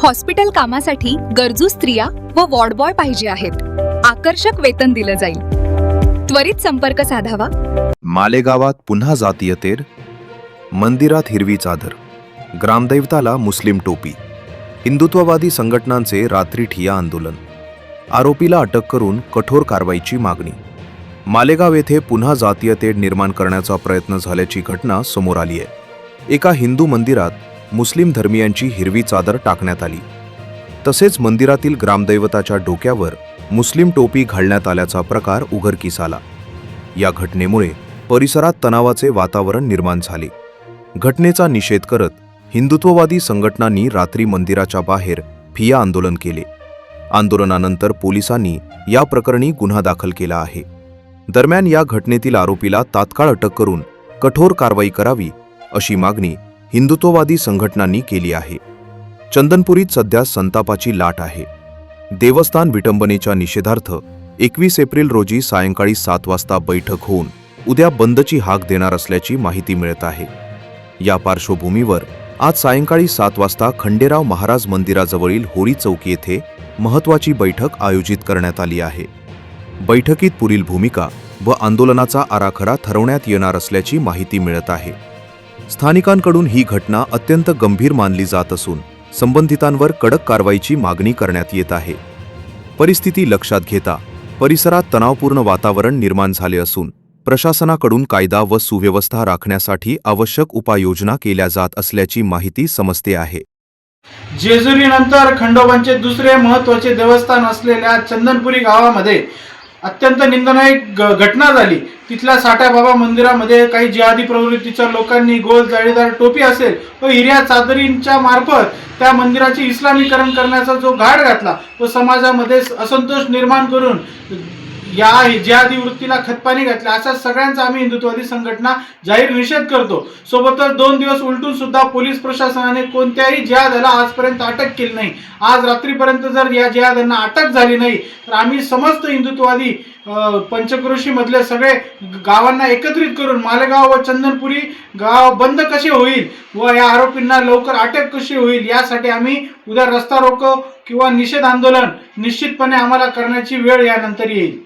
Hospital कामासाठी गरजू स्त्रिया व वॉर्ड बॉय पाहिजे आहेत। आकर्षक वेतन दिलं जाईल। त्वरित संपर्क साधावा। मालेगावात पुन्हा जातीय तेर, मंदिरात हिरवी चादर, ग्रामदैवताला मुस्लिम टोपी, हिंदुत्ववादी संघटनांचे रात्री ठिय्या आंदोलन, आरोपीला अटक करून कठोर कारवाईची मागणी। मालेगाव येथे पुन्हा जातीय तेढ निर्माण करण्याचा प्रयत्न झाल्याची घटना समोर आली आहे। एका हिंदू मंदिरात मुस्लिम धर्मीयांची हिरवी चादर टाकण्यात आली, तसेच मंदिरातील ग्रामदैवताच्या डोक्यावर मुस्लिम टोपी घालण्यात आल्याचा प्रकार उघडकीस आला। या घटनेमुळे परिसरात तणावाचे वातावरण निर्माण झाले। घटनेचा निषेध करत हिंदुत्ववादी संघटनांनी रात्री मंदिराच्या बाहेर ठिय्या आंदोलन केले। आंदोलनानंतर पोलिसांनी या प्रकरणी गुन्हा दाखल केला आहे। दरम्यान या घटनेतील आरोपीला तात्काळ अटक करून कठोर कारवाई करावी अशी मागणी हिंदुत्ववादी संघटनांनी केली आहे। चंदनपुरीत सध्या संतापाची लाट आहे। देवस्थान विटंबनेच्या निषेधार्थ 21 एप्रिल रोजी सायंकाळी 7 वाजता बैठक होऊन उद्या बंदची हाक देणार असल्याची माहिती मिळत आहे। या पार्श्वभूमीवर आज सायंकाळी 7 वाजता खंडेराव महाराज मंदिराजवळील होरी चौकी येथे महत्त्वाची बैठक आयोजित करण्यात आली आहे। बैठकीत पुढील भूमिका व आंदोलनाचा आराखडा ठरवण्यात येणार असल्याची माहिती मिळत आहे। स्थानिकांकडून ही घटना अत्यंत गंभीर मानली जात असून संबंधितांवर कडक कारवाईची मागणी करण्यात येत आहे। परिस्थिती लक्षात घेता परिसरात तणावपूर्ण वातावरण निर्माण झाले असून प्रशासनाकडून कायदा व सुव्यवस्था राखण्यासाठी आवश्यक उपाययोजना केल्या जात असल्याची माहिती समजते आहे। जेजुरीनंतर खंडोबांचे दुसरे महत्त्वाचे देवस्थान असलेल्या चंदनपुरी गावामध्ये अत्यंत निंदनीय घटना झाली। तिथल्या साठ्याबाबा मंदिरामध्ये काही जिहादी प्रवृत्तीच्या लोकांनी गोल जाळीदार टोपी असेल व हिरव्या चादरींच्या मार्फत त्या मंदिराचे इस्लामीकरण करण्याचा जो घाट घातला व समाजामध्ये असंतोष निर्माण करून या जिहादी वृत्तीला खतपाणी घातले, अशा सगळ्यांचा आम्ही हिंदुत्ववादी संघटना जाहीर निषेध करतो। सोबतच 2 दिवस उलटून सुद्धा पोलीस प्रशासनाने कोणत्याही जिहाद्याला आजपर्यंत अटक केली नाही। आज रात्रीपर्यंत जर या जिहाद्यांना अटक झाली नाही तर आम्ही समस्त हिंदुत्ववादी पंचक्रोशी मधले सगळे गावांना एकत्रित करून मालेगाव व चंदनपुरी गाव बंद कसे होईल व या आरोपींना लवकर अटक कशी होईल यासाठी आम्ही उद्या रस्ता रोको किंवा निषेध आंदोलन निश्चितपणे आम्हाला करण्याची वेळ यानंतर येईल।